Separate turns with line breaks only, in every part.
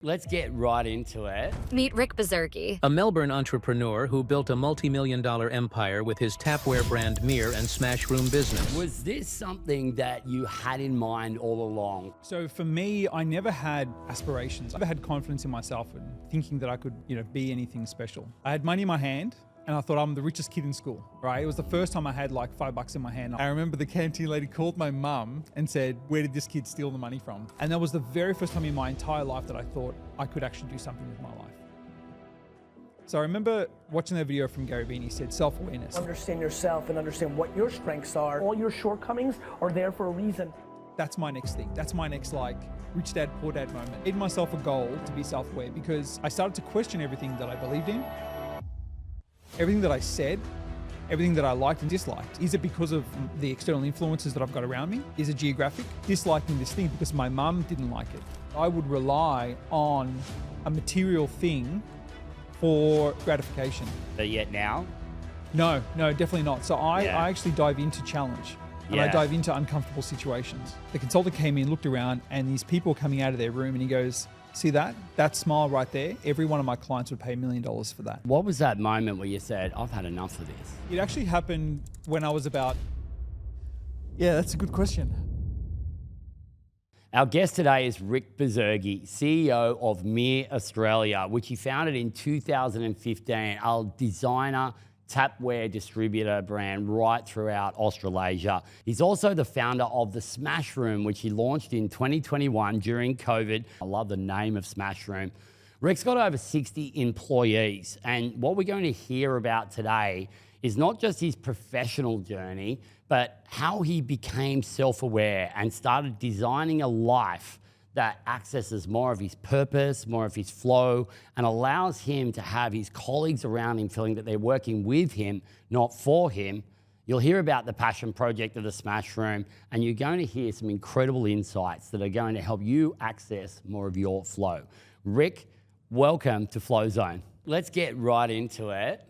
Let's get right into it.
Meet Rick Bazerghi.
A Melbourne entrepreneur who built a multi-million-dollar empire with his tapware brand Meir and smash room business.
Was this something that you had in mind all along?
So for me, I never had aspirations. I never had confidence in myself and thinking that I could, be anything special. I had money in my hand and I thought I'm the richest kid in school, right? It was the first time I had like $5 in my hand. I remember the canteen lady called my mum and said, "Where did this kid steal the money from?" And that was the very first time in my entire life that I thought I could actually do something with my life. So I remember watching that video from Gary Vee. He said self-awareness.
Understand yourself and understand what your strengths are. All your shortcomings are there for a reason.
That's my next thing. That's my next rich dad, poor dad moment. I made myself a goal to be self-aware because I started to question everything that I believed in. Everything that I said, everything that I liked and disliked. Is it because of the external influences that I've got around me? Is it geographic? Disliking this thing because my mum didn't like it. I would rely on a material thing for gratification.
But yet now?
No, definitely not. So I actually dive into challenge. And I dive into uncomfortable situations. The consultant came in, looked around, and these people coming out of their room and he goes, "See that? That smile right there? Every one of my clients would pay $1 million for that."
What was that moment where you said, "I've had enough of this"?
It actually happened when I was about... Yeah, that's a good question.
Our guest today is Rick Bazerghi, CEO of Meir Australia, which he founded in 2015, a designer tapware distributor brand right throughout Australasia. He's also the founder of the Smash Room, which he launched in 2021 during COVID. I love the name of Smash Room. Rick's got over 60 employees, and what we're going to hear about today is not just his professional journey, but how he became self-aware and started designing a life that accesses more of his purpose, more of his flow, and allows him to have his colleagues around him feeling that they're working with him, not for him. You'll hear about the passion project of the Smash Room, and you're going to hear some incredible insights that are going to help you access more of your flow. Rick, welcome to FlowZone. Let's get right into it.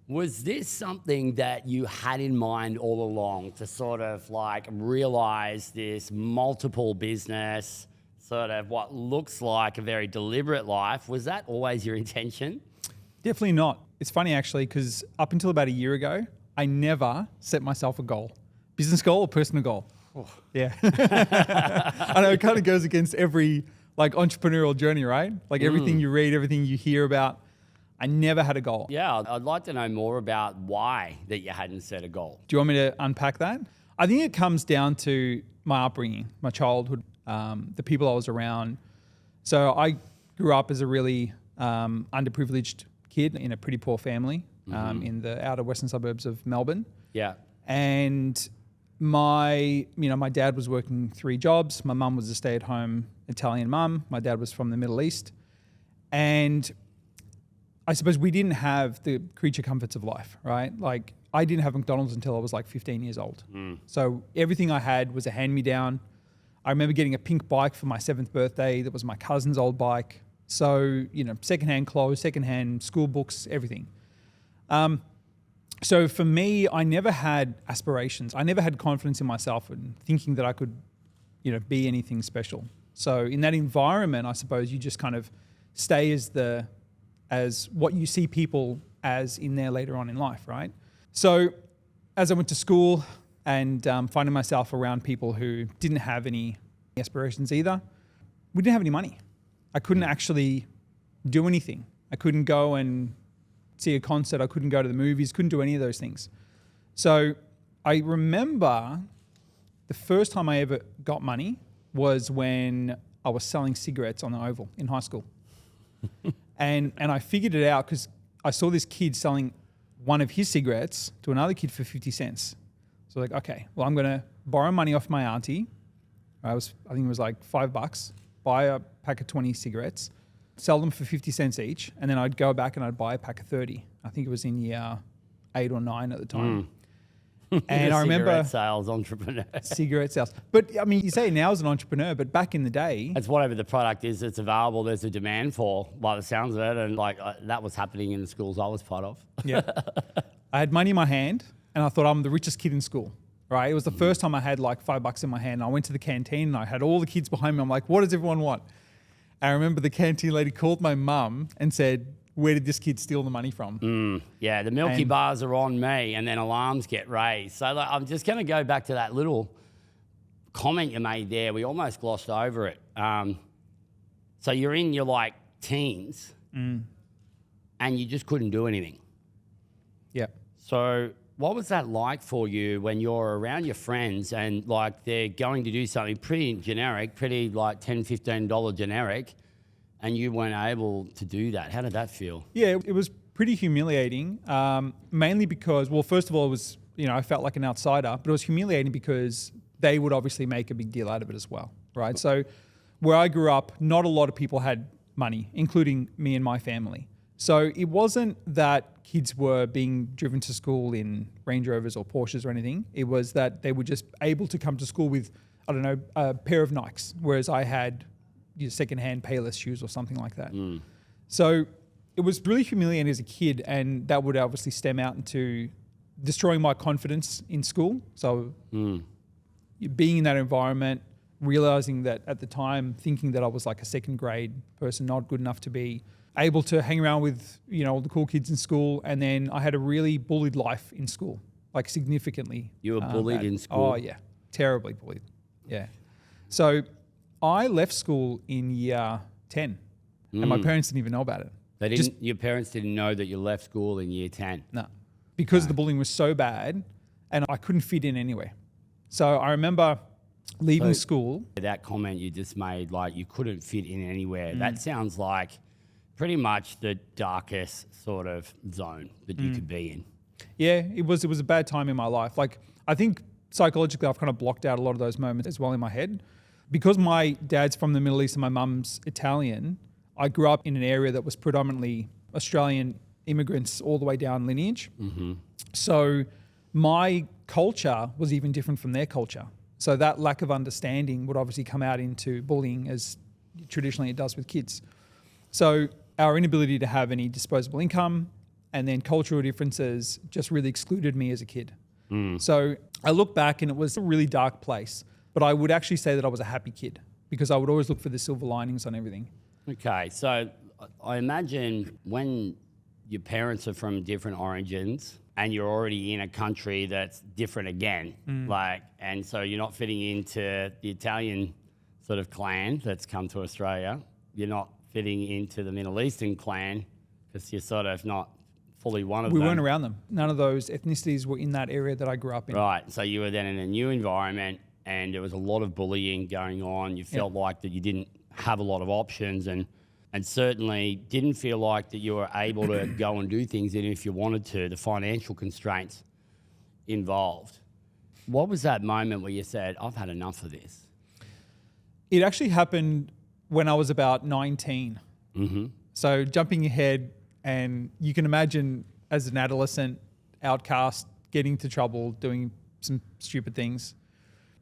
Was this something that you had in mind all along to sort of realize this multiple business, sort of what looks like a very deliberate life? Was that always your intention?
Definitely not. It's funny actually, because up until about a year ago, I never set myself a goal. Business goal or personal goal. Oh. Yeah. I know it kind of goes against every entrepreneurial journey, right? Everything you read, everything you hear about. I never had a goal.
Yeah, I'd like to know more about why that you hadn't set a goal.
Do you want me to unpack that? I think it comes down to my upbringing, my childhood, the people I was around. So I grew up as a really underprivileged kid in a pretty poor family in the outer western suburbs of Melbourne.
Yeah.
And my dad was working 3 jobs. My mum was a stay-at-home Italian mum. My dad was from the Middle East. And I suppose we didn't have the creature comforts of life, right? I didn't have McDonald's until I was 15 years old. So everything I had was a hand-me-down. I remember getting a pink bike for my 7th birthday. That was my cousin's old bike. So, secondhand clothes, secondhand school books, everything. So for me, I never had aspirations. I never had confidence in myself and thinking that I could, be anything special. So in that environment, I suppose you just kind of stay as what you see people as in there later on in life, right? So as I went to school and finding myself around people who didn't have any aspirations either, we didn't have any money. I couldn't actually do anything. I couldn't go and see a concert. I couldn't go to the movies, couldn't do any of those things. So I remember the first time I ever got money was when I was selling cigarettes on the Oval in high school. And I figured it out because I saw this kid selling one of his cigarettes to another kid for 50 cents. So okay, well, I'm going to borrow money off my auntie. I think it was $5, buy a pack of 20 cigarettes, sell them for 50 cents each, and then I'd go back and I'd buy a pack of 30. I think it was in year 8 or 9 at the time. And I remember
cigarette sales entrepreneur.
Cigarette sales. But I mean, you say now as an entrepreneur, but back in the day,
it's whatever the product is that's available, there's a demand for, by the sounds of it. And that was happening in the schools I was part of.
Yeah. I had money in my hand and I thought I'm the richest kid in school, right? It was the first time I had $5 in my hand. And I went to the canteen and I had all the kids behind me. I'm like, what does everyone want? I remember the canteen lady called my mum and said, where did this kid steal the money from?
Yeah, the Milky Bars are on me, and then alarms get raised. So like, I'm just going to go back to that little comment you made there. We almost glossed over it. So you're in your like teens, and you just couldn't do anything.
Yeah.
So what was that like for you when you're around your friends and like they're going to do something pretty generic, pretty like $10, $15 generic, and you weren't able to do that? How did that feel?
Yeah, it was pretty humiliating, mainly because, well, first of all, it was, I felt like an outsider, but it was humiliating because they would obviously make a big deal out of it as well, right? So where I grew up, not a lot of people had money, including me and my family. So it wasn't that kids were being driven to school in Range Rovers or Porsches or anything. It was that they were just able to come to school with, I don't know, a pair of Nikes, whereas I had secondhand Payless shoes or something like that. So it was really humiliating as a kid, and that would obviously stem out into destroying my confidence in school. So being in that environment, realizing that at the time, thinking that I was like a second grade person, not good enough to be able to hang around with, all the cool kids in school. And then I had a really bullied life in school, like significantly.
You were bullied in school?
Oh yeah, terribly bullied. Yeah. So I left school in year 10 and my parents didn't even know about it.
Your parents didn't know that you left school in year 10?
No, because the bullying was so bad and I couldn't fit in anywhere. So I remember leaving school.
That comment you just made, like you couldn't fit in anywhere, that sounds like pretty much the darkest sort of zone that you could be in.
Yeah, it was a bad time in my life. Like, I think psychologically I've kind of blocked out a lot of those moments as well in my head. Because my dad's from the Middle East and my mum's Italian, I grew up in an area that was predominantly Australian immigrants all the way down lineage. So my culture was even different from their culture. So that lack of understanding would obviously come out into bullying, as traditionally it does with kids. So our inability to have any disposable income and then cultural differences just really excluded me as a kid. So I look back and it was a really dark place, but I would actually say that I was a happy kid because I would always look for the silver linings on everything.
Okay, so I imagine when your parents are from different origins and you're already in a country that's different again, and so you're not fitting into the Italian sort of clan that's come to Australia, you're not fitting into the Middle Eastern clan because you're sort of not fully one of them.
We weren't around them. None of those ethnicities were in that area that I grew up in.
Right, so you were then in a new environment and there was a lot of bullying going on. You felt like that you didn't have a lot of options and certainly didn't feel like that you were able to go and do things even if you wanted to, the financial constraints involved. What was that moment where you said, I've had enough of this?
It actually happened when I was about 19. So jumping ahead, and you can imagine as an adolescent, outcast, getting into trouble, doing some stupid things.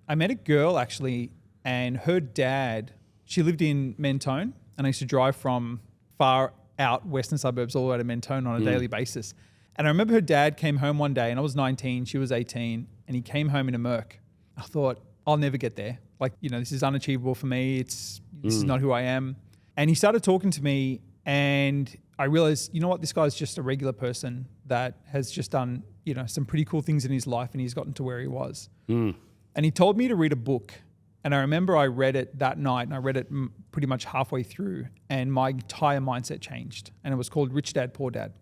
I met a girl actually, and her dad, she lived in Mentone, and I used to drive from far out western suburbs all the way to Mentone on a daily basis. And I remember her dad came home one day, and I was 19, she was 18, and he came home in a Merc. I thought, I'll never get there. Like, this is unachievable for me. This is not who I am. And he started talking to me, and I realized, you know what, this guy's just a regular person that has just done, some pretty cool things in his life, and he's gotten to where he was. And he told me to read a book. And I remember I read it that night, and I read it pretty much halfway through, and my entire mindset changed. And it was called Rich Dad, Poor Dad.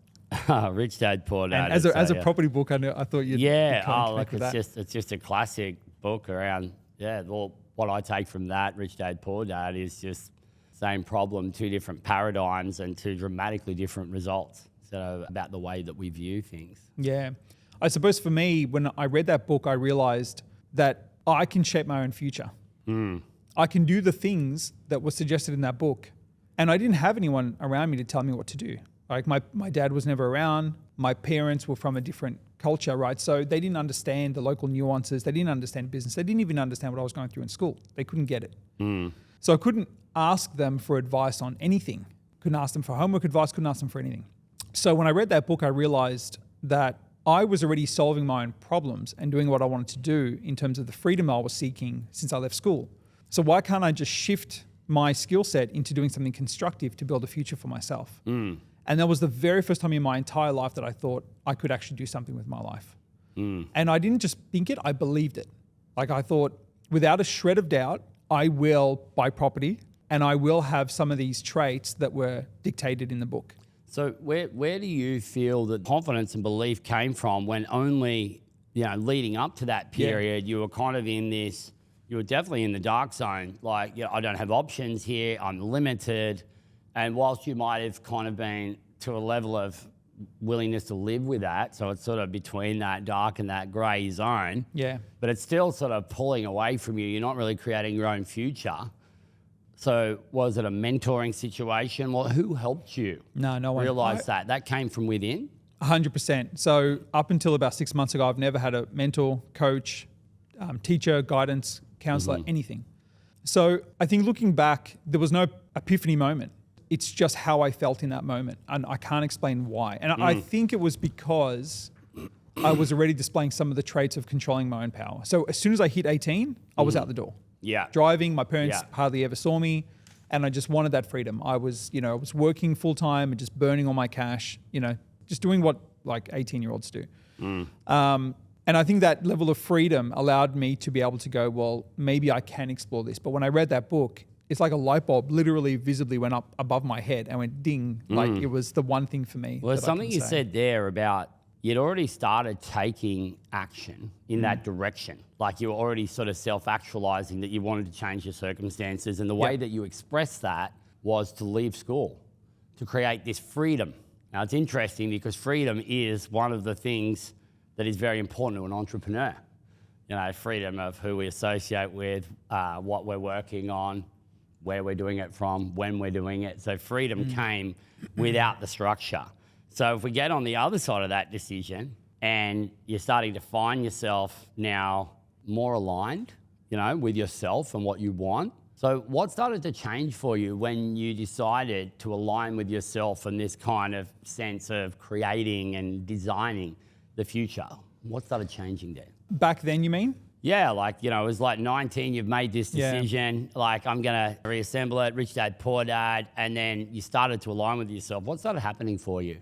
Rich Dad, Poor Dad.
And as a property book, I thought you'd
it's just a classic book around, well, what I take from that, Rich Dad, Poor Dad, is just same problem, two different paradigms and two dramatically different results. So about the way that we view things. Yeah.
I suppose for me, when I read that book, I realized that I can shape my own future. I can do the things that were suggested in that book. And I didn't have anyone around me to tell me what to do. Like my dad was never around. My parents were from a different culture, right? So they didn't understand the local nuances. They didn't understand business. They didn't even understand what I was going through in school. They couldn't get it. So I couldn't ask them for advice on anything. Couldn't ask them for homework advice, couldn't ask them for anything. So when I read that book, I realized that I was already solving my own problems and doing what I wanted to do in terms of the freedom I was seeking since I left school. So why can't I just shift my skill set into doing something constructive to build a future for myself. And that was the very first time in my entire life that I thought I could actually do something with my life. And I didn't just think it, I believed it. Like I thought, without a shred of doubt, I will buy property and I will have some of these traits that were dictated in the book.
So where do you feel that confidence and belief came from when only, leading up to that period, you were kind of in this, you were definitely in the dark zone. Like, I don't have options here, I'm limited. And whilst you might have kind of been to a level of willingness to live with that, so it's sort of between that dark and that grey zone. Yeah. But it's still sort of pulling away from you. You're not really creating your own future. So was it a mentoring situation? Well, who helped you?
No one.
Realise that? That came from within?
100%. So up until about 6 months ago, I've never had a mentor, coach, teacher, guidance, counselor, anything. So I think looking back, there was no epiphany moment. It's just how I felt in that moment. And I can't explain why. And I think it was because I was already displaying some of the traits of controlling my own power. So as soon as I hit 18, I was out the door. Yeah. Driving, my parents hardly ever saw me. And I just wanted that freedom. I was, I was working full time and just burning all my cash, just doing what like 18-year-olds do. And I think that level of freedom allowed me to be able to go, well, maybe I can explore this. But when I read that book, it's like a light bulb literally visibly went up above my head and went ding, like it was the one thing for me.
Well, something you said there about you'd already started taking action in that direction. Like you were already sort of self-actualizing that you wanted to change your circumstances. And the way that you expressed that was to leave school, to create this freedom. Now, it's interesting because freedom is one of the things that is very important to an entrepreneur. Freedom of who we associate with, what we're working on, where we're doing it from, when we're doing it. So freedom came without the structure. So if we get on the other side of that decision and you're starting to find yourself now more aligned, with yourself and what you want. So what started to change for you when you decided to align with yourself and this kind of sense of creating and designing the future? What started changing there?
Back then, you mean?
Yeah, it was like 19, you've made this decision, like I'm going to reassemble it, rich dad, poor dad, and then you started to align with yourself. What started happening for you?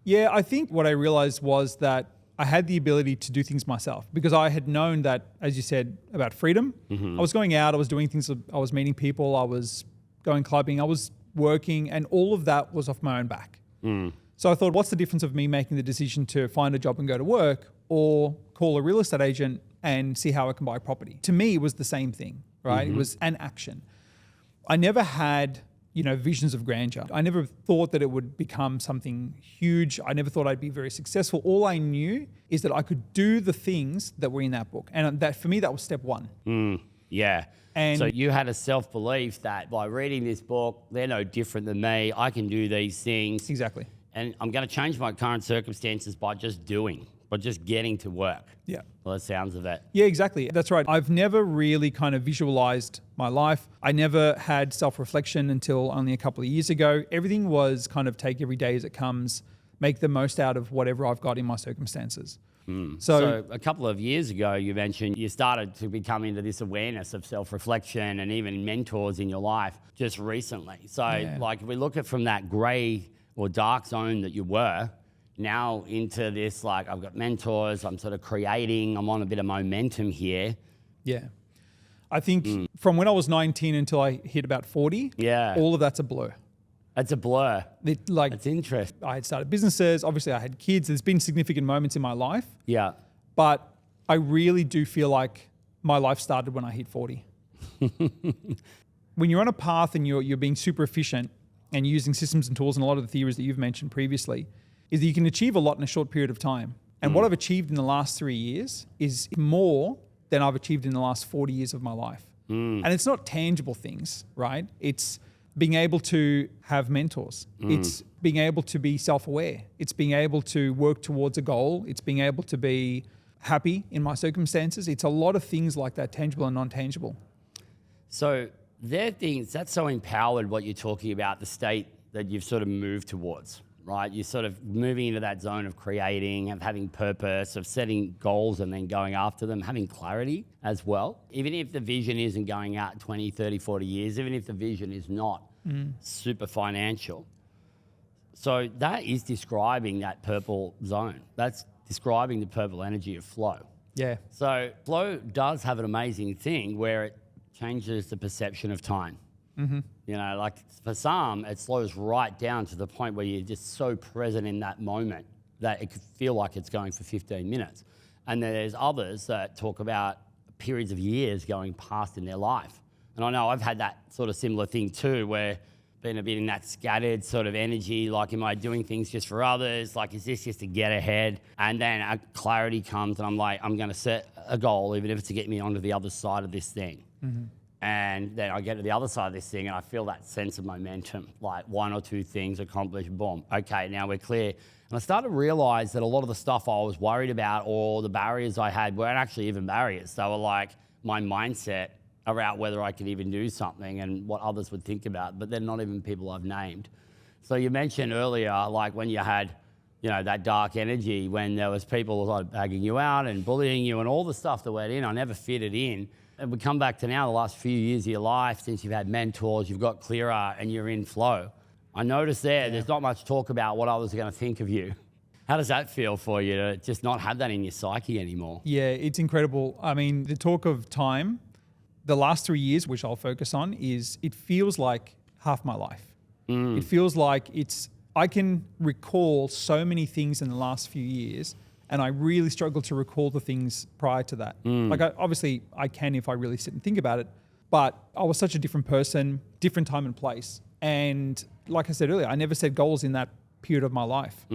Yeah, I think what I realized was that I had the ability to do things myself because I had known that, as you said, about freedom. I was going out, I was doing things, I was meeting people, I was going clubbing, I was working, and all of that was off my own back. So I thought, what's the difference of me making the decision to find a job and go to work or call a real estate agent and see how I can buy property? To me, it was the same thing, right? It was an action. I never had, visions of grandeur. I never thought that it would become something huge. I never thought I'd be very successful. All I knew is that I could do the things that were in that book. And that for me, that was step one.
Yeah. And so you had a self-belief that by reading this book, they're no different than me. I can do these things.
Exactly.
And I'm going to change my current circumstances by just doing. But just getting to work. Yeah. Well, the sounds of it.
Yeah, exactly. That's right. I've never really kind of visualized my life. I never had self-reflection until only a couple of years ago. Everything was kind of take every day as it comes, make the most out of whatever I've got in my circumstances.
So a couple of years ago, you mentioned you started to become into this awareness of self-reflection and even mentors in your life just recently. So if we look at from that grey or dark zone that you were, now into this, I've got mentors, I'm sort of creating, I'm on a bit of momentum here. Yeah.
I think from when I was 19 until I hit about 40, all of that's a blur.
It's a blur. It's interesting.
I had started businesses, obviously I had kids, there's been significant moments in my life.
Yeah.
But I really do feel like my life started when I hit 40. When you're on a path and you're being super efficient and using systems and tools and a lot of the theories that you've mentioned previously, is that you can achieve a lot in a short period of time. And what I've achieved in the last 3 years is more than I've achieved in the last 40 years of my life. And it's not tangible things, right? It's being able to have mentors. It's being able to be self-aware. It's being able to work towards a goal. It's being able to be happy in my circumstances. It's a lot of things like that, tangible and non-tangible.
So they're things, that's so empowered what you're talking about, the state that you've sort of moved towards. right? You're sort of moving into that zone of creating, of having purpose, of setting goals and then going after them, having clarity as well. Even if the vision isn't going out 20, 30, 40 years, even if the vision is not super financial. So that is describing that purple zone. That's describing the purple energy of flow.
Yeah.
So flow does have an amazing thing where it changes the perception of time. You know, like for some, it slows right down to the point where you're just so present in that moment that it could feel like it's going for 15 minutes. And then there's others that talk about periods of years going past in their life. And I know I've had that sort of similar thing too, where being a bit in that scattered sort of energy, like am I doing things just for others? Like is this just to get ahead? And then a clarity comes and I'm like, I'm going to set a goal, even if it's to get me onto the other side of this thing. And then I get to the other side of this thing and I feel that sense of momentum, like one or two things accomplished, boom. Okay, now we're clear. And I started to realize that a lot of the stuff I was worried about or the barriers I had weren't actually even barriers. They were like my mindset around whether I could even do something and what others would think about, but they're not even people I've named. So you mentioned earlier, like when you had, you know, that dark energy, when there was people like bagging you out and bullying you and all the stuff that went in, I never fitted in. And we come back to now, the last few years of your life, since you've had mentors, you've got clearer and you're in flow. I noticed there's not much talk about what others are going to think of you. How does that feel for you to just not have that in your psyche anymore?
Yeah, it's incredible. I mean, the talk of time, the last 3 years, which I'll focus on, it feels like half my life. It feels like I can recall so many things in the last few years, and I really struggle to recall the things prior to that. Like, obviously, I can if I really sit and think about it, but I was such a different person, different time and place. And like I said earlier, I never set goals in that period of my life.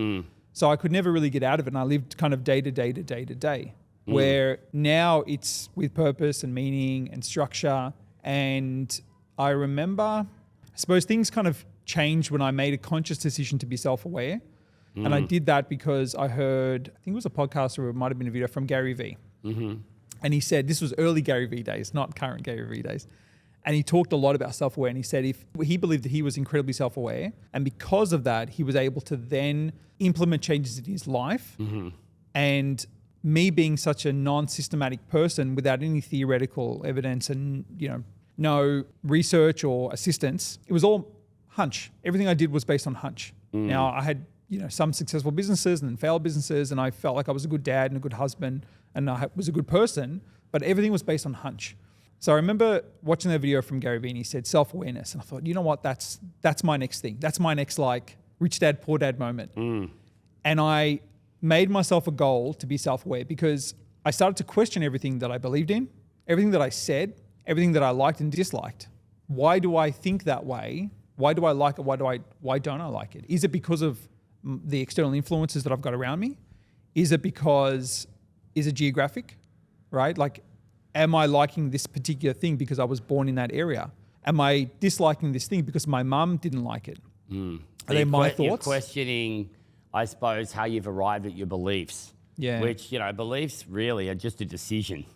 So I could never really get out of it, and I lived kind of day to day to day to day, where now it's with purpose and meaning and structure. And I remember, I suppose things kind of changed when I made a conscious decision to be self-aware. And I did that because I heard, I think it was a podcast or it might have been a video from Gary Vee. And he said, this was early Gary Vee days, not current Gary Vee days. And he talked a lot about self-aware. And he said if he believed that he was incredibly self-aware, and because of that, he was able to then implement changes in his life. And me being such a non-systematic person without any theoretical evidence and, you know, no research or assistance, it was all hunch. Everything I did was based on hunch. Now I had, you know, some successful businesses and then failed businesses, and I felt like I was a good dad and a good husband and I was a good person, but everything was based on hunch. So I remember watching that video from Gary Vee, and he said self-awareness, and I thought, you know what, that's my next thing. That's my next like rich dad, poor dad moment. And I made myself a goal to be self-aware because I started to question everything that I believed in, everything that I said, everything that I liked and disliked. Why do I think that way? Why do I like it? Why don't I like it? Is it because of the external influences that I've got around me? Is it geographic, right? Like, am I liking this particular thing because I was born in that area? Am I disliking this thing because my mum didn't like it? Are they my thoughts?
You're questioning, I suppose, how you've arrived at your beliefs.
Yeah.
Which, you know, beliefs really are just a decision.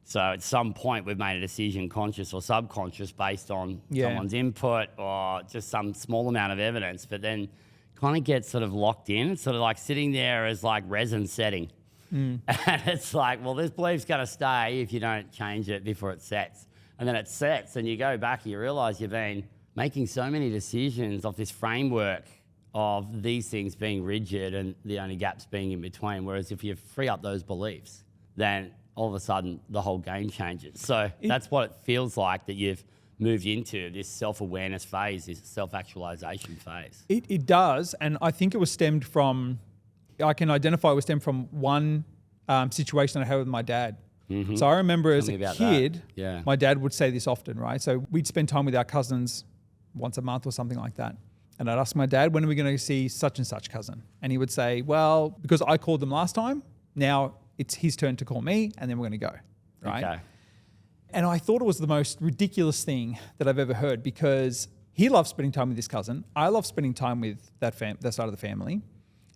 So at some point we've made a decision, conscious or subconscious, based on someone's input or just some small amount of evidence, but then kind of gets sort of locked in. It's sort of like sitting there as like resin setting. And it's like, well, this belief's going to stay if you don't change it before it sets. And then it sets and you go back and you realize you've been making so many decisions off this framework of these things being rigid and the only gaps being in between. Whereas if you free up those beliefs, then all of a sudden the whole game changes. So that's what it feels like that you've moved into, this self-awareness phase, this self-actualization phase.
It does. And I think it was stemmed from, I can identify it was stemmed from one situation I had with my dad. So I remember as a kid, my dad would say this often, right? So we'd spend time with our cousins once a month or something like that. And I'd ask my dad, when are we going to see such and such cousin? And he would say, well, because I called them last time, now it's his turn to call me and then we're going to go, right? Okay. And I thought it was the most ridiculous thing that I've ever heard because he loves spending time with his cousin. I love spending time with that side of the family.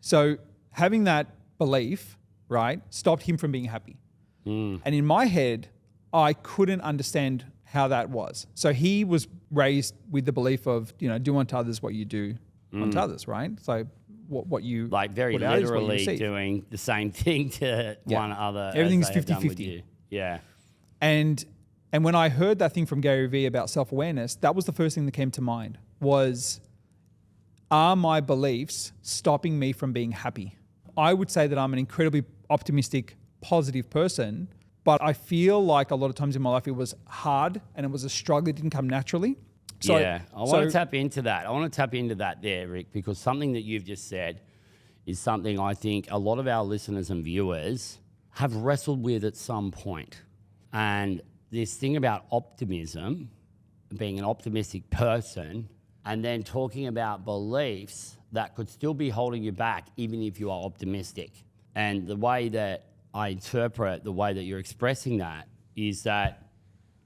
So having that belief, right, stopped him from being happy. And in my head, I couldn't understand how that was. So he was raised with the belief of, you know, do unto others what you do unto others, right? So what you
Like very
what it is, what you
literally
receive.
doing the same thing to one other.
Everything's
as they have done with
50-50.
you. Yeah.
And when I heard that thing from Gary Vee about self-awareness, that was the first thing that came to mind was, are my beliefs stopping me from being happy? I would say that I'm an incredibly optimistic, positive person, but I feel like a lot of times in my life it was hard and it was a struggle. It didn't come naturally. So,
I want to tap into that. I want to tap into that there, Rick, because something that you've just said is something I think a lot of our listeners and viewers have wrestled with at some point. And this thing about optimism, being an optimistic person, and then talking about beliefs that could still be holding you back even if you are optimistic. And the way that I interpret the way that you're expressing that is that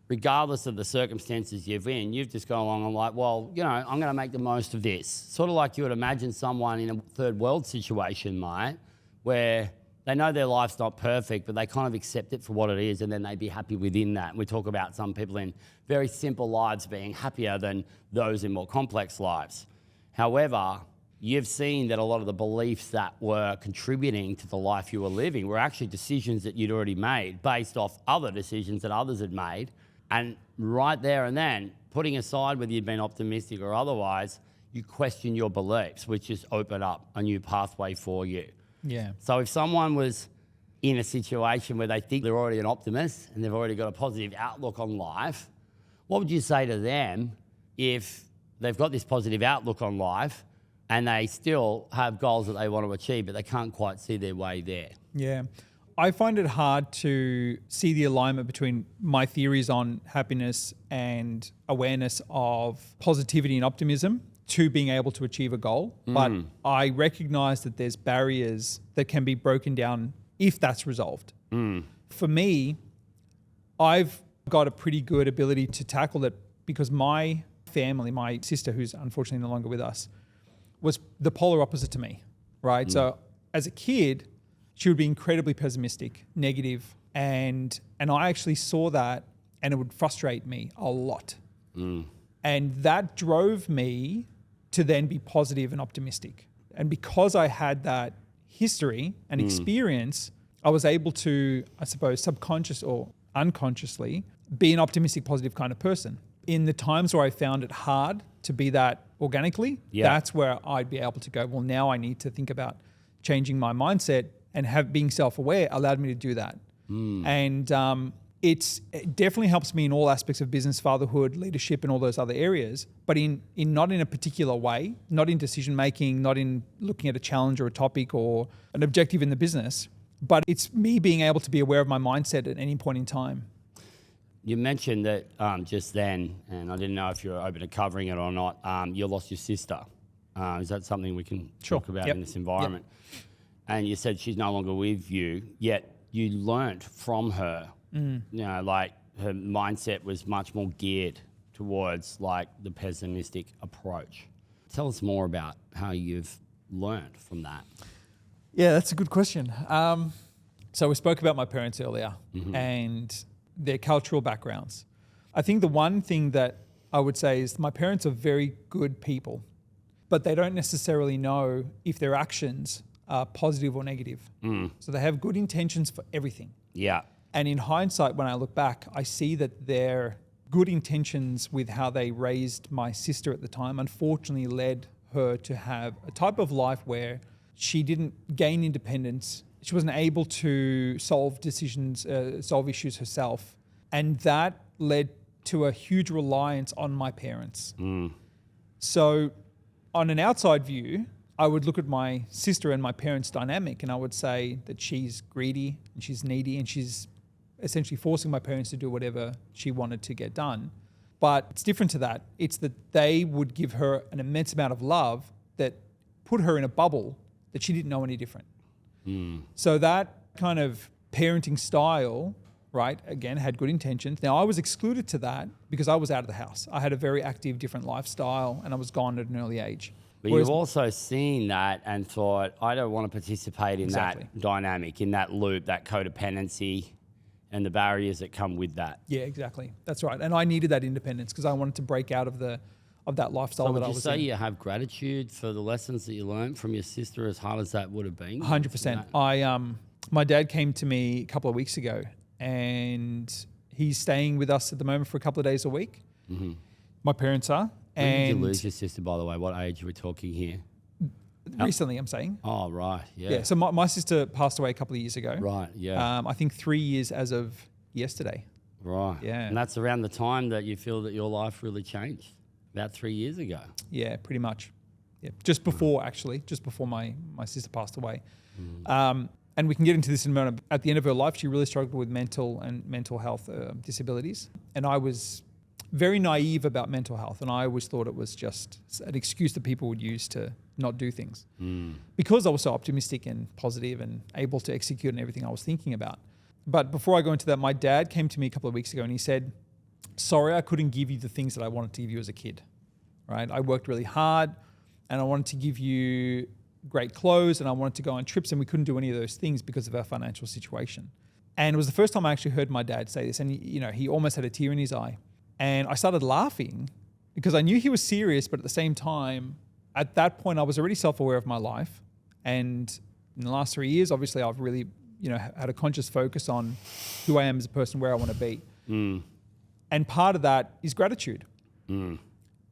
regardless of the circumstances you've in, you've just gone along and like, well, you know, I'm going to make the most of this. Sort of like you would imagine someone in a third world situation, mate, where they know their life's not perfect, but they kind of accept it for what it is and then they'd be happy within that. And we talk about some people in very simple lives being happier than those in more complex lives. However, you've seen that a lot of the beliefs that were contributing to the life you were living were actually decisions that you'd already made based off other decisions that others had made. And right there and then, putting aside whether you'd been optimistic or otherwise, you question your beliefs, which just open up a new pathway for you.
Yeah.
So if someone was in a situation where they think they're already an optimist and they've already got a positive outlook on life, what would you say to them if they've got this positive outlook on life and they still have goals that they want to achieve, but they can't quite see their way there?
Yeah. I find it hard to see the alignment between my theories on happiness and awareness of positivity and optimism to being able to achieve a goal. But I recognize that there's barriers that can be broken down if that's resolved. For me, I've got a pretty good ability to tackle it because my family, my sister, who's unfortunately no longer with us, was the polar opposite to me, right? So as a kid, she would be incredibly pessimistic, negative, and I actually saw that and it would frustrate me a lot. And that drove me to then be positive and optimistic. And because I had that history and experience, I was able to, I suppose, subconscious or unconsciously be an optimistic, positive kind of person. In the times where I found it hard to be that organically, that's where I'd be able to go, well, now I need to think about changing my mindset, and being self-aware allowed me to do that. And it definitely helps me in all aspects of business, fatherhood, leadership, and all those other areas, but not in a particular way, not in decision-making, not in looking at a challenge or a topic or an objective in the business, but it's me being able to be aware of my mindset at any point in time.
You mentioned that just then, and I didn't know if you were open to covering it or not, you lost your sister. Is that something we can talk about in this environment? And you said she's no longer with you, yet you learnt from her. You know, like her mindset was much more geared towards like the pessimistic approach. Tell us more about how you've learnt from that.
Yeah, that's a good question. So we spoke about my parents earlier and their cultural backgrounds. I think the one thing that I would say is my parents are very good people, but they don't necessarily know if their actions are positive or negative. So they have good intentions for everything.
Yeah.
And in hindsight, when I look back, I see that their good intentions with how they raised my sister at the time unfortunately led her to have a type of life where she didn't gain independence. She wasn't able to solve issues herself. And that led to a huge reliance on my parents. So on an outside view, I would look at my sister and my parents' dynamic and I would say that she's greedy and she's needy and she's essentially forcing my parents to do whatever she wanted to get done. But it's different to that. It's that they would give her an immense amount of love that put her in a bubble that she didn't know any different. So that kind of parenting style, right, again, had good intentions. Now, I was excluded to that because I was out of the house. I had a very active, different lifestyle and I was gone at an early age.
But you've also seen that and thought, I don't want to participate in that dynamic, in that loop, that codependency and the barriers that come with that.
Yeah, exactly. That's right. And I needed that independence because I wanted to break out of the of that lifestyle
So
that
would
I
you
was
say
in.
you have gratitude for the lessons that you learned from your sister, as hard as that would have been?
100%. My dad came to me a couple of weeks ago, and he's staying with us at the moment for a couple of days a week.
Mm-hmm.
My parents are.
When did you
And
lose your sister, by the way? What age are we talking here?
recently, I'm saying.
Oh, right.
Yeah. So my sister passed away a couple of years ago.
Right, yeah.
I think 3 years as of yesterday.
Right.
Yeah.
And that's around the time that you feel that your life really changed, about 3 years ago.
Yeah, pretty much. Yeah, just before my sister passed away. And we can get into this in a moment. At the end of her life, she really struggled with mental health disabilities. And I was very naive about mental health, and I always thought it was just an excuse that people would use to not do things. Because I was so optimistic and positive and able to execute on everything I was thinking about. But before I go into that, my dad came to me a couple of weeks ago and he said, sorry, I couldn't give you the things that I wanted to give you as a kid, right? I worked really hard and I wanted to give you great clothes and I wanted to go on trips, and we couldn't do any of those things because of our financial situation. And it was the first time I actually heard my dad say this, and he almost had a tear in his eye. And I started laughing because I knew he was serious, but at the same time, at that point, I was already self-aware of my life. And in the last 3 years, obviously, I've really, had a conscious focus on who I am as a person, where I want to be. And part of that is gratitude.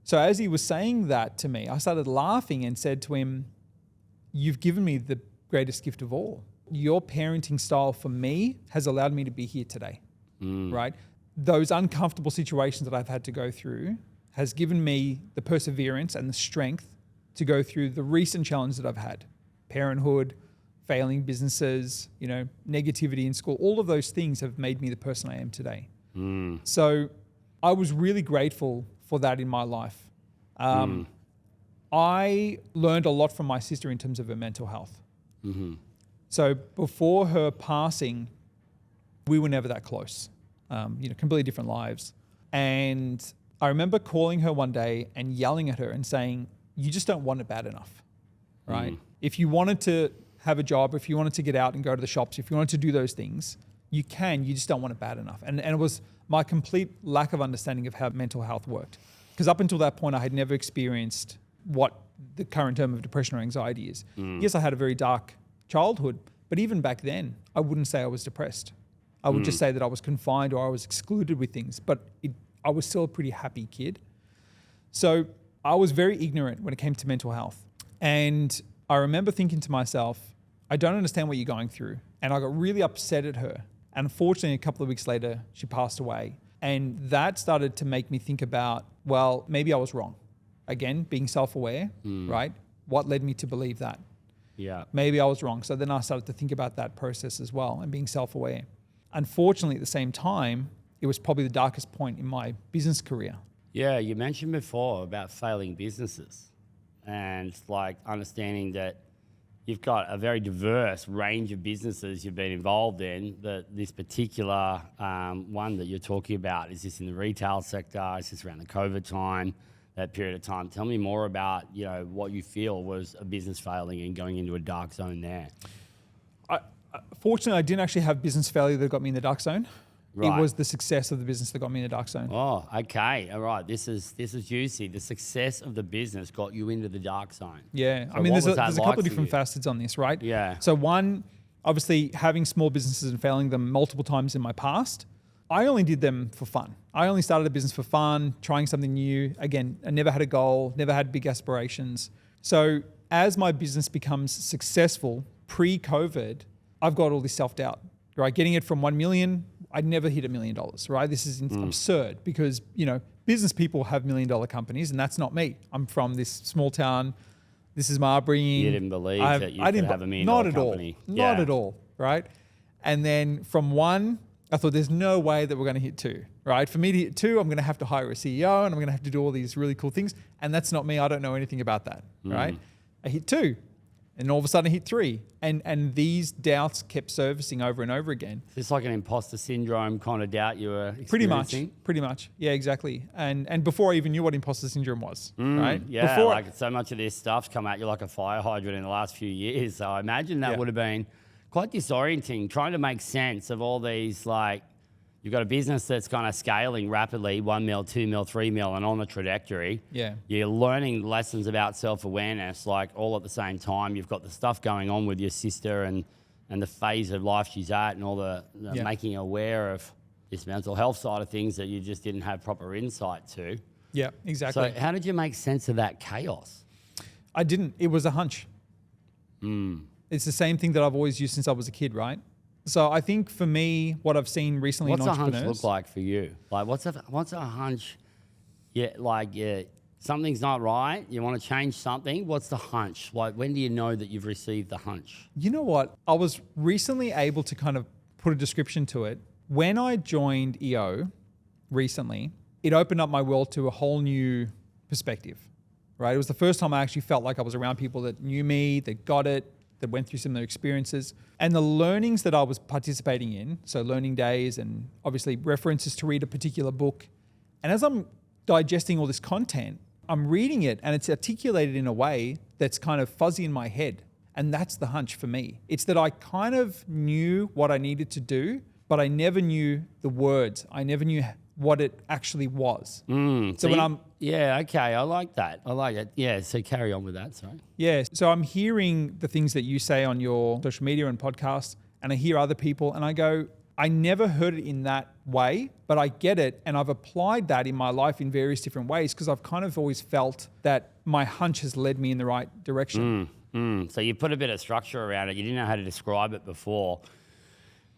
So as he was saying that to me, I started laughing and said to him, you've given me the greatest gift of all. Your parenting style for me has allowed me to be here today, right? Those uncomfortable situations that I've had to go through has given me the perseverance and the strength to go through the recent challenges that I've had. Parenthood, failing businesses, negativity in school, all of those things have made me the person I am today. So I was really grateful for that in my life. I learned a lot from my sister in terms of her mental health. So before her passing, we were never that close. Completely different lives. And I remember calling her one day and yelling at her and saying, you just don't want it bad enough, right? If you wanted to have a job, if you wanted to get out and go to the shops, if you wanted to do those things, you just don't want it bad enough. And it was my complete lack of understanding of how mental health worked. Because up until that point, I had never experienced what the current term of depression or anxiety is. Yes, I had a very dark childhood, but even back then, I wouldn't say I was depressed. I would just say that I was confined or I was excluded with things, but I was still a pretty happy kid. So I was very ignorant when it came to mental health. And I remember thinking to myself, I don't understand what you're going through. And I got really upset at her. And unfortunately, a couple of weeks later, she passed away. And that started to make me think about, well, maybe I was wrong. Again, being self-aware, right? What led me to believe that?
Yeah.
Maybe I was wrong. So then I started to think about that process as well and being self-aware. Unfortunately, at the same time, it was probably the darkest point in my business career.
Yeah, you mentioned before about failing businesses and like understanding that you've got a very diverse range of businesses you've been involved in. That this particular one that you're talking about, is this in the retail sector? Is this around the COVID time, that period of time? Tell me more about what you feel was a business failing and going into a dark zone there.
Fortunately, I didn't actually have business failure that got me in the dark zone.
Right.
It was the success of the business that got me in the dark zone.
Oh, okay. All right. This is juicy. The success of the business got you into the dark zone.
Yeah.
So
I mean, there's a
like
couple of different facets on this, right?
Yeah.
So one, obviously having small businesses and failing them multiple times in my past, I only did them for fun. I only started a business for fun, trying something new. Again, I never had a goal, never had big aspirations. So as my business becomes successful pre-COVID, I've got all this self-doubt, right? Getting it from 1 million, I'd never hit $1 million, right? This is absurd because, business people have $1 million companies and that's not me. I'm from this small town. This is my upbringing.
You didn't believe that you could have $1 million company.
Not at all, right? And then from one, I thought there's no way that we're going to hit 2, right? For me to hit 2, I'm going to have to hire a CEO and I'm going to have to do all these really cool things. And that's not me. I don't know anything about that, right? I hit 2 and all of a sudden I hit 3. And these doubts kept surfacing over and over again.
Is this like an imposter syndrome kind of doubt you were experiencing?
Pretty much. Yeah, exactly. And before I even knew what imposter syndrome was, right?
Yeah,
before
like so much of this stuff's come at you like a fire hydrant in the last few years. So I imagine that would have been quite disorienting, trying to make sense of all these like You've got a business that's kind of scaling rapidly, 1 mil, 2 mil, 3 mil, and on the trajectory.
Yeah.
You're learning lessons about self-awareness, like all at the same time. You've got the stuff going on with your sister and the phase of life she's at and all the making aware of this mental health side of things that you just didn't have proper insight to.
Yeah, exactly.
So how did you make sense of that chaos?
I didn't. It was a hunch. It's the same thing that I've always used since I was a kid, right? So I think for me, what I've seen recently
What's
in
a
entrepreneurs...
hunch look like for you? Like, what's a hunch? Something's not right. You want to change something. What's the hunch? Like, when do you know that you've received the hunch?
You know what? I was recently able to kind of put a description to it. When I joined EO recently, it opened up my world to a whole new perspective, right? It was the first time I actually felt like I was around people that knew me, that got it, that went through similar experiences. And the learnings that I was participating in, so learning days and obviously references to read a particular book. And as I'm digesting all this content, I'm reading it and it's articulated in a way that's kind of fuzzy in my head. And that's the hunch for me. It's that I kind of knew what I needed to do, but I never knew the words. I never knew what it actually was.
Yeah, okay, I like that. I like it. Yeah, so carry on with that, sorry.
Yeah, so I'm hearing the things that you say on your social media and podcasts, and I hear other people, and I go, I never heard it in that way, but I get it, and I've applied that in my life in various different ways because I've kind of always felt that my hunch has led me in the right direction.
So you put a bit of structure around it. You didn't know how to describe it before.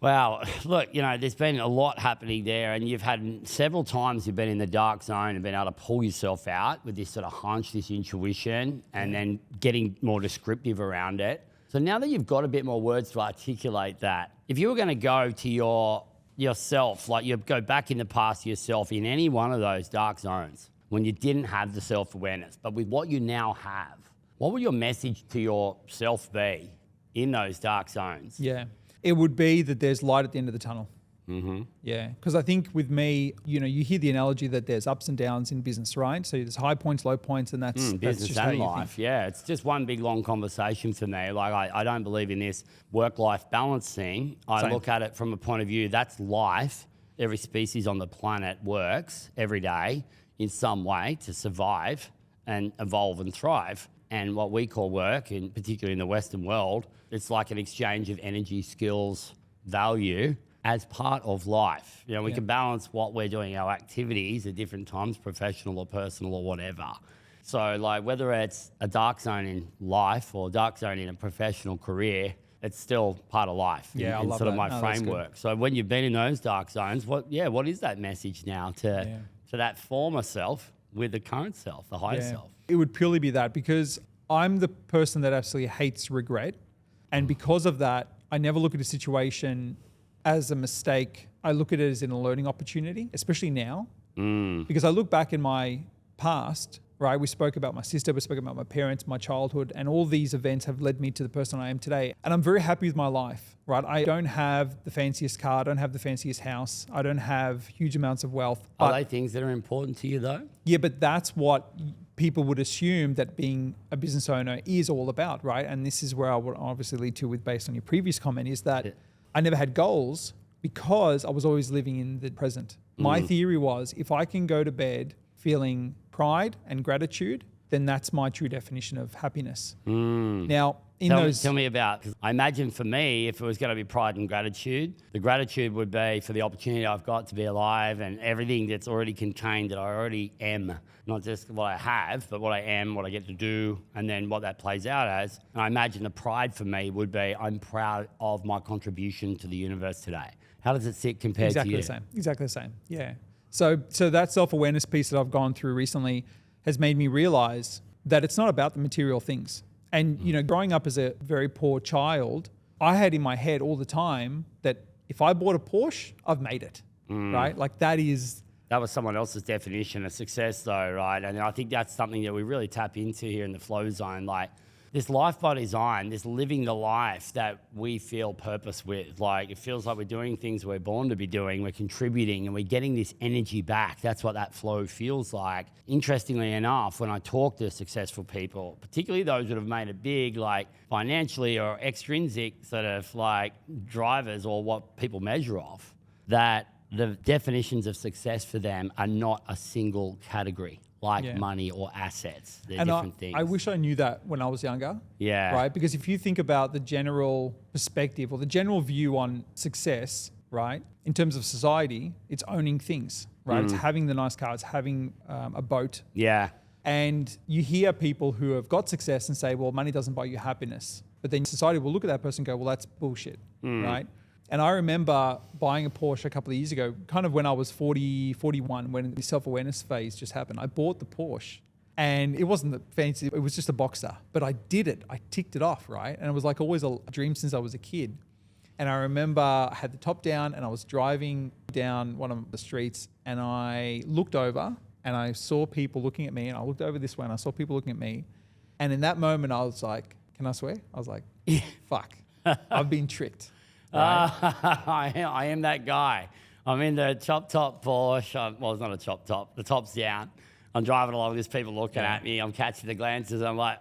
Wow, look, there's been a lot happening there, and you've had several times you've been in the dark zone and been able to pull yourself out with this sort of hunch, this intuition, and then getting more descriptive around it. So now that you've got a bit more words to articulate that, if you were going to go to yourself, like you go back in the past to yourself in any one of those dark zones when you didn't have the self-awareness, but with what you now have, what would your message to yourself be in those dark zones?
Yeah. It would be that there's light at the end of the tunnel. Mm-hmm. Yeah, because I think with me, you hear the analogy that there's ups and downs in business, right? So there's high points, low points, and that's
business
just
and
how
life.
think.
Yeah, it's just one big long conversation for me. Like I don't believe in this work-life balance thing. I look at it from a point of view that's life. Every species on the planet works every day in some way to survive and evolve and thrive. And what we call work, and particularly in the Western world, it's like an exchange of energy, skills, value as part of life. We can balance what we're doing, our activities at different times, professional or personal or whatever. So like whether it's a dark zone in life or a dark zone in a professional career, it's still part of life.
Yeah, I love
sort of
that.
my
No,
framework. So when you've been in those dark zones, what is that message now to that former self with the current self, the higher self?
It would purely be that because I'm the person that absolutely hates regret. And because of that, I never look at a situation as a mistake. I look at it as a learning opportunity, especially now. Because I look back in my past, right? We spoke about my sister, we spoke about my parents, my childhood, and all these events have led me to the person I am today. And I'm very happy with my life, right? I don't have the fanciest car, I don't have the fanciest house, I don't have huge amounts of wealth.
Are they things that are important to you though?
Yeah, but that's what people would assume that being a business owner is all about, right? And this is where I would obviously lead to with based on your previous comment is that I never had goals because I was always living in the present. My theory was if I can go to bed feeling pride and gratitude, then that's my true definition of happiness. Now, tell
me about, because I imagine for me, if it was going to be pride and gratitude, the gratitude would be for the opportunity I've got to be alive and everything that's already contained that I already am. Not just what I have, but what I am, what I get to do, and then what that plays out as. And I imagine the pride for me would be I'm proud of my contribution to the universe today. How does it sit compared to you?
Exactly the same. Yeah. So that self-awareness piece that I've gone through recently has made me realize that it's not about the material things. And, growing up as a very poor child, I had in my head all the time that if I bought a Porsche, I've made it, right? Like that was
someone else's definition of success though, right? And I think that's something that we really tap into here in the FlowZone, like this life by design, this living the life that we feel purpose with. Like it feels like we're doing things we're born to be doing, we're contributing and we're getting this energy back. That's what that flow feels like. Interestingly enough, when I talk to successful people, particularly those that have made it big, like financially or extrinsic sort of like drivers or what people measure off, that the definitions of success for them are not a single category like
Yeah.
money or assets. They're
And
different things.
I wish I knew that when I was younger.
Yeah.
Right? Because if you think about the general perspective or the general view on success, right, in terms of society, it's owning things, right? It's having the nice car, it's having a boat.
Yeah.
And you hear people who have got success and say, well, money doesn't buy you happiness. But then society will look at that person and go, well, that's bullshit, right? And I remember buying a Porsche a couple of years ago, kind of when I was 40, 41, when the self-awareness phase just happened. I bought the Porsche and it wasn't the fancy, it was just a Boxster, but I did it. I ticked it off, right? And it was like always a dream since I was a kid. And I remember I had the top down and I was driving down one of the streets and I looked over and I saw people looking at me, and I looked over this way and I saw people looking at me. And in that moment, I was like, can I swear? I was like, fuck, I've been tricked. Right?
I am that guy. I'm in the chop top Porsche. Well, it's not a chop top. The top's down. I'm driving along. There's people looking at me. I'm catching the glances. I'm like,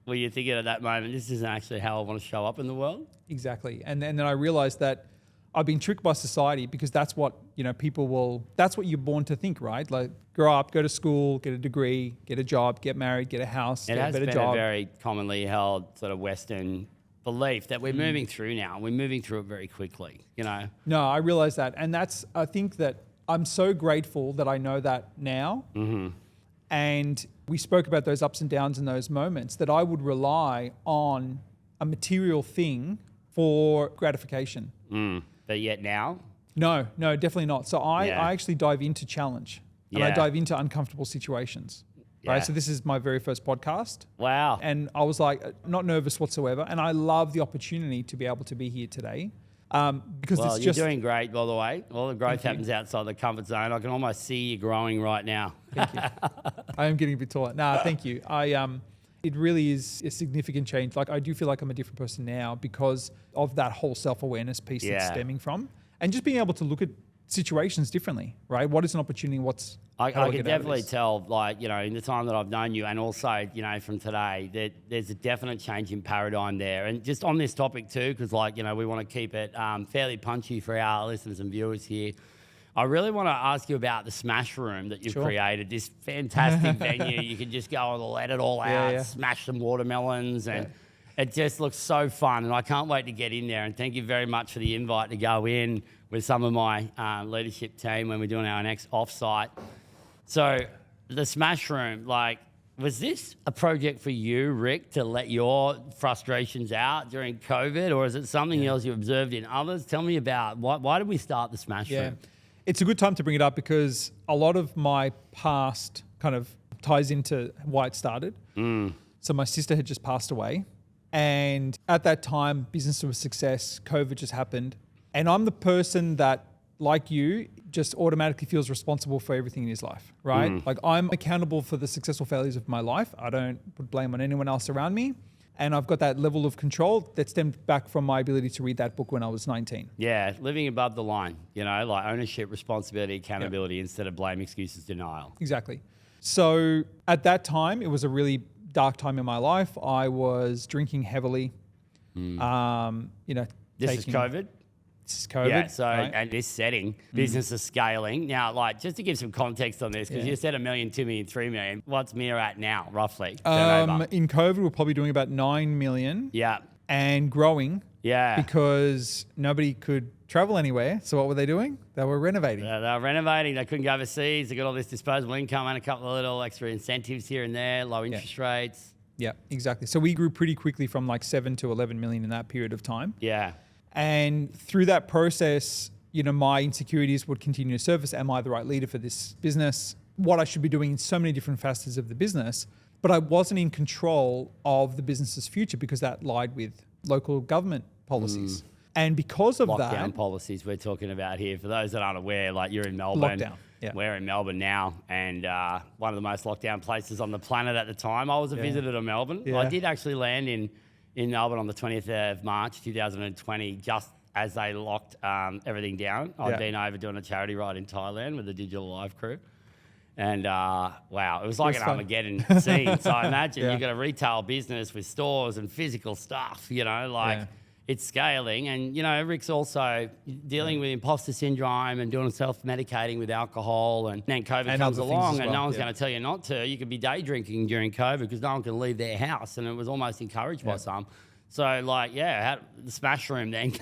were you thinking at that moment, this isn't actually how I want to show up in the world?
Exactly. And then I realized that I've been tricked by society because that's what, people will, that's what you're born to think, right? Like grow up, go to school, get a degree, get a job, get married, get a house, get a better job.
It has been a very commonly held sort of Western belief that we're moving through now. We're moving through it very quickly,
No, I realize that. And I think that I'm so grateful that I know that now. Mm-hmm. And we spoke about those ups and downs in those moments, that I would rely on a material thing for gratification.
But yet now?
No, definitely not. So I actually dive into challenge and I dive into uncomfortable situations. Right. So this is my very first podcast.
Wow.
And I was like, not nervous whatsoever. And I love the opportunity to be able to be here today. Because
well,
it's
you're
just
doing great, by the way. All the growth happens outside the comfort zone. I can almost see you growing right now.
Thank you. I am getting a bit taller. No, thank you. It really is a significant change. Like I do feel like I'm a different person now because of that whole self-awareness piece that's stemming from, and just being able to look at situations differently, right? What is an opportunity?
I can definitely tell, like, in the time that I've known you and also, from today, that there's a definite change in paradigm there. And just on this topic too, because we want to keep it fairly punchy for our listeners and viewers here. I really want to ask you about the Smash Room that you've created, this fantastic venue. You can just go and let it all out, smash some watermelons, and it just looks so fun. And I can't wait to get in there. And thank you very much for the invite to go in with some of my leadership team when we're doing our next offsite. So the Smash Room, was this a project for you, Rick, to let your frustrations out during COVID, or is it something else you observed in others? Tell me about why did we start the Smash Room?
It's a good time to bring it up because a lot of my past kind of ties into why it started. So my sister had just passed away. And at that time, business was a success. COVID just happened. And I'm the person that, like you, just automatically feels responsible for everything in his life, right? Like I'm accountable for the successful failures of my life. I don't put blame on anyone else around me. And I've got that level of control that stemmed back from my ability to read that book when I was 19.
Yeah, living above the line, like ownership, responsibility, accountability instead of blame, excuses, denial.
Exactly. So at that time, it was a really dark time in my life. I was drinking heavily.
This is COVID?
This is COVID.
Yeah, so and this setting, business is scaling. Now, just to give some context on this, because you said $1 million, $2 million, $3 million. What's Meir at now, roughly?
In COVID, we're probably doing about 9 million.
Yeah.
And growing.
Yeah.
Because nobody could travel anywhere. So what were they doing? They were renovating.
They were renovating. They couldn't go overseas. They got all this disposable income and a couple of little extra incentives here and there, low interest rates.
Yeah, exactly. So we grew pretty quickly from 7 to 11 million in that period of time.
Yeah.
And through that process, my insecurities would continue to surface. Am I the right leader for this business? What I should be doing in so many different facets of the business. But I wasn't in control of the business's future because that lied with local government policies. And because of
lockdown policies we're talking about here. For those that aren't aware, you're in Melbourne.
Lockdown. Yeah.
We're in Melbourne now, and one of the most locked down places on the planet at the time. I was a visitor to Melbourne.
Yeah.
I did actually land in Melbourne on the 20th of March 2020, just as they locked everything down. I'd been over doing a charity ride in Thailand with the Digital Live crew. And wow, it was like an Armageddon scene. So I imagine you've got a retail business with stores and physical stuff, it's scaling. And, you know, Rick's also dealing with imposter syndrome and doing self-medicating with alcohol. And then COVID
And
comes
other things
along
as
and
well,
no one's
yeah.
going to tell you not to. You could be day drinking during COVID because no one can leave their house. And it was almost encouraged by some. So, like, yeah, the smash room then.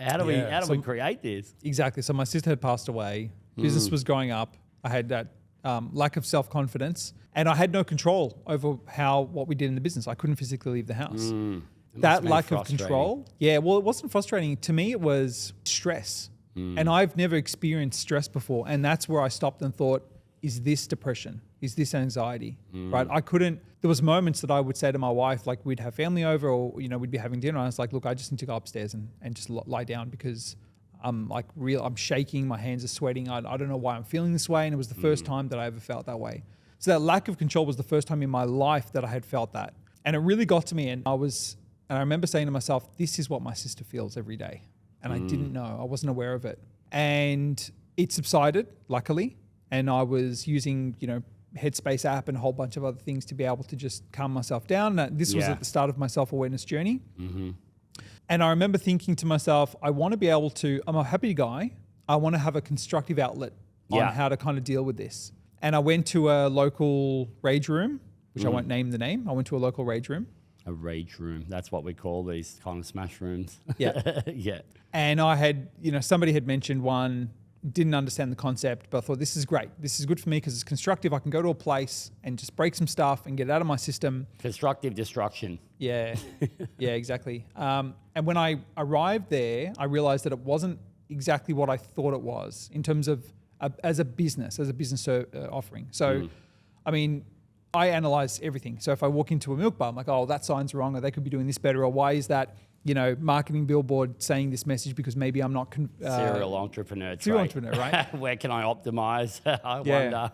how do we create this?
Exactly. So my sister had passed away. Business was going up. I had that lack of self-confidence, and I had no control over what we did in the business. I couldn't physically leave the house. That lack of control. Yeah, well, it wasn't frustrating. To me, it was stress. And I've never experienced stress before. And that's where I stopped and thought, is this depression? Is this anxiety? Right? There was moments that I would say to my wife, like we'd have family over or, you know, we'd be having dinner. And I was like, look, I just need to go upstairs and just lie down because I'm shaking. My hands are sweating. I don't know why I'm feeling this way. And it was the first time that I ever felt that way. So that lack of control was the first time in my life that I had felt that. And it really got to me. And I remember saying to myself, this is what my sister feels every day. And I didn't know. I wasn't aware of it. And it subsided, luckily. And I was using, you know, Headspace app and a whole bunch of other things to be able to just calm myself down. This was at the start of my self-awareness journey. And I remember thinking to myself, I'm a happy guy. I want to have a constructive outlet on how to kind of deal with this. And I went to a local rage room, which I won't name the name. I went to a local rage room.
A rage room. That's what we call these kind of smash rooms.
Yeah.
Yeah.
And I had, you know, somebody had mentioned one, didn't understand the concept, but I thought this is great. This is good for me because it's constructive. I can go to a place and just break some stuff and get it out of my system.
Constructive destruction.
Yeah. Yeah, exactly. And when I arrived there, I realized that it wasn't exactly what I thought it was in terms of as a business offering. So, I mean, I analyze everything. So if I walk into a milk bar, I'm like, oh, that sign's wrong, or they could be doing this better, or why is that, you know, marketing billboard saying this message because maybe I'm not...
serial entrepreneur.
Right?
Where can I optimize? I wonder.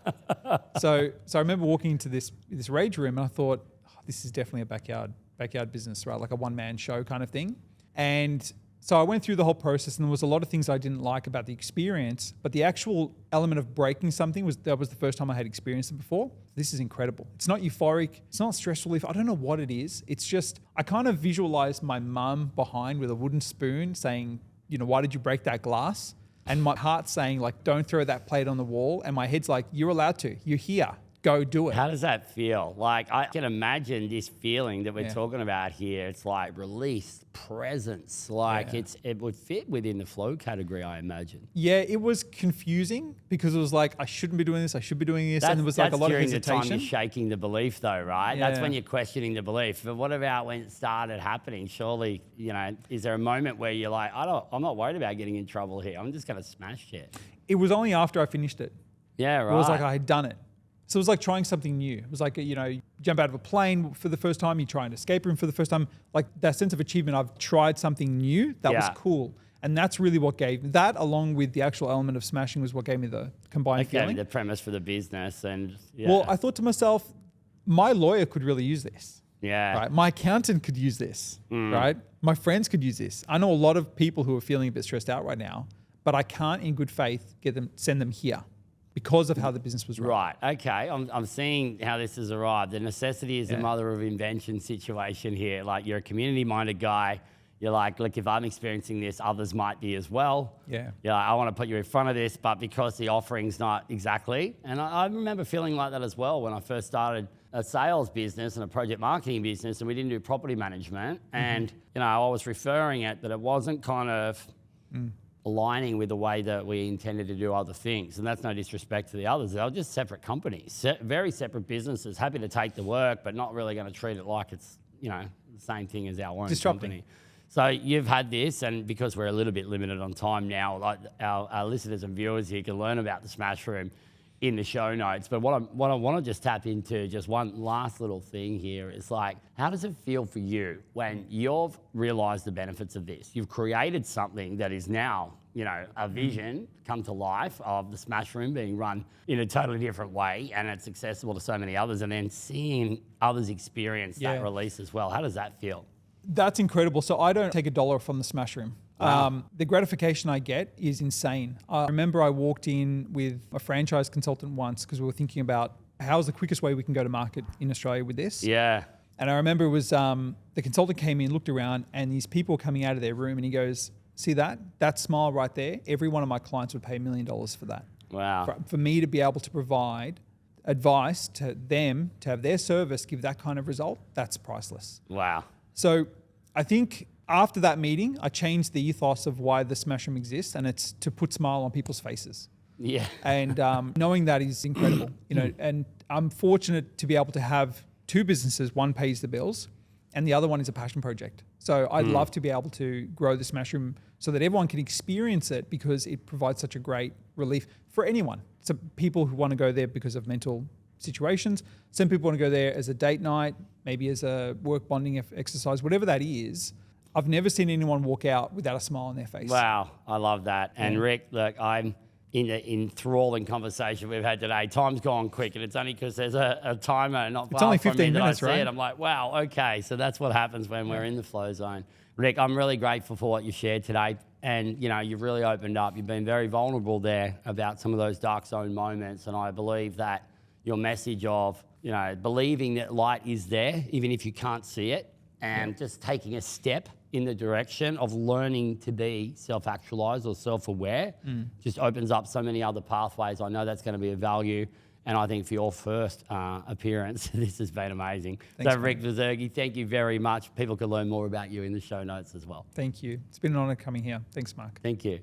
So I remember walking into this rage room and I thought, oh, this is definitely a backyard business, right? Like a one-man show kind of thing. And so I went through the whole process and there was a lot of things I didn't like about the experience, but the actual element of breaking something was the first time I had experienced it before. This is incredible. It's not euphoric. It's not stress relief. I don't know what it is. It's just, I kind of visualized my mum behind with a wooden spoon saying, you know, why did you break that glass? And my heart saying like, don't throw that plate on the wall. And my head's like, you're allowed to, you're here. Go do it.
How does that feel? Like, I can imagine this feeling that we're talking about here. It's like release, presence. Like, it would fit within the flow category, I imagine.
Yeah, it was confusing because it was like, I shouldn't be doing this, I should be doing this. And there was like a lot of hesitation.
That's during the time you're shaking the belief though, right?
Yeah.
That's when you're questioning the belief. But what about when it started happening? Surely, you know, is there a moment where you're like, I'm not worried about getting in trouble here. I'm just going to smash it.
It was only after I finished it.
Yeah, right.
It was like I had done it. So it was like trying something new. It was like, you know, you jump out of a plane for the first time, you try an escape room for the first time. Like that sense of achievement, I've tried something new, that was cool. And that's really what gave that, along with the actual element of smashing, was what gave me the combined feeling.
The premise for the business. And
well, I thought to myself, my lawyer could really use this.
Yeah.
Right? My accountant could use this, right? My friends could use this. I know a lot of people who are feeling a bit stressed out right now, but I can't in good faith send them here, because of how the business was run.
Right, okay. I'm seeing how this has arrived. The necessity is the mother of invention situation here. Like, you're a community-minded guy. You're like, look, if I'm experiencing this, others might be as well.
Yeah.
You're like, I want to put you in front of this, but because the offering's not exactly. And I remember feeling like that as well when I first started a sales business and a project marketing business, and we didn't do property management. And, you know, I was referring it, but it wasn't kind of... aligning with the way that we intended to do other things. And that's no disrespect to the others. They were just separate companies, very separate businesses, happy to take the work, but not really going to treat it like it's, you know, the same thing as our own company. So you've had this, and because we're a little bit limited on time now, like our listeners and viewers here can learn about the Smash Room in the show notes. But what I want to just tap into, just one last little thing here, is like, how does it feel for you when you've realized the benefits of this? You've created something that is now, you know, a vision come to life of the Smash Room being run in a totally different way, and it's accessible to so many others, and then seeing others experience that release as well. How does that feel?
That's incredible. So I don't take $1 from the Smash Room.
Wow.
The gratification I get is insane. I remember I walked in with a franchise consultant once because we were thinking about how's the quickest way we can go to market in Australia with this.
Yeah.
And I remember it was the consultant came in, looked around, and these people coming out of their room, and he goes, "See that? That smile right there? Every one of my clients would pay $1 million for that."
Wow.
For me to be able to provide advice to them, to have their service give that kind of result, that's priceless.
Wow.
So I think after that meeting, I changed the ethos of why the Smash Room exists, and it's to put smile on people's faces.
Yeah.
And knowing that is incredible, and I'm fortunate to be able to have two businesses. One pays the bills and the other one is a passion project. So I'd love to be able to grow the Smash Room so that everyone can experience it, because it provides such a great relief for anyone. So people who want to go there because of mental situations. Some people want to go there as a date night, maybe as a work bonding exercise, whatever that is. I've never seen anyone walk out without a smile on their face.
Wow. I love that. And Rick, look, I'm in the enthralling conversation we've had today. Time's gone quick, and it's only because there's a timer not far
only
from
15
me
minutes,
that I see
right?
it. I'm like, wow, okay. So that's what happens when we're in the flow zone. Rick, I'm really grateful for what you shared today. And, you've really opened up. You've been very vulnerable there about some of those dark zone moments. And I believe that your message of, believing that light is there, even if you can't see it, and just taking a step in the direction of learning to be self-actualized or self-aware just opens up so many other pathways. I know that's going to be of value. And I think for your first appearance, this has been amazing.
Thanks,
so, Rick Bazerghi, thank you very much. People can learn more about you in the show notes as well.
Thank you. It's been an honor coming here. Thanks, Mark.
Thank you.